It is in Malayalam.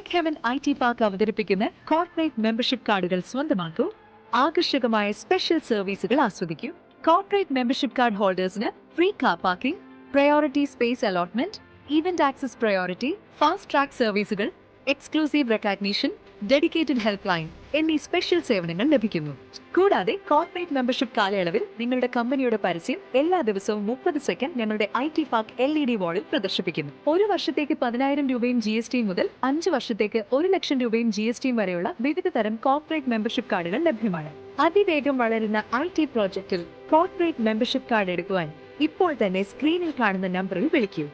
ടെക് ഹെവൻ IT പാർക്ക് അവതരിപ്പിക്കുന്ന കോർപ്പറേറ്റ് മെമ്പർഷിപ്പ് കാർഡുകൾ സ്വന്തമാക്കൂ. ആകർഷകമായ സ്പെഷ്യൽ സർവീസുകൾ ആസ്വദിക്കൂ. കോർപ്പറേറ്റ് മെമ്പർഷിപ്പ് കാർഡ് ഹോൾഡേഴ്സിന് free car parking, priority space allotment, event access priority, fast track സർവീസുകൾ, exclusive recognition, dedicated help line എന്നീ സ്പെഷ്യൽ സേവനങ്ങൾ ലഭിക്കുന്നു. കൂടാതെ കോർപ്പറേറ്റ് മെമ്പർഷിപ്പ് കാലയളവിൽ നിങ്ങളുടെ കമ്പനിയുടെ പരസ്യം എല്ലാ ദിവസവും 30 സെക്കൻഡ് ഞങ്ങളുടെ IT പാർക്ക് LED വാളിൽ പ്രദർശിപ്പിക്കുന്നു. ഒരു വർഷത്തേക്ക് 10,000 രൂപയും GST മുതൽ 5 വർഷത്തേക്ക് 1 ലക്ഷം രൂപയും GST വരെയുള്ള വിവിധ തരം കോർപ്പറേറ്റ് മെമ്പർഷിപ്പ് കാർഡുകൾ ലഭ്യമാണ്. അതിവേഗം വളരുന്ന IT പ്രോജക്റ്റിൽ കോർപ്പറേറ്റ് മെമ്പർഷിപ്പ് കാർഡ് എടുക്കുവാൻ ഇപ്പോൾ തന്നെ സ്ക്രീനിൽ കാണുന്ന നമ്പറിൽ വിളിക്കൂ.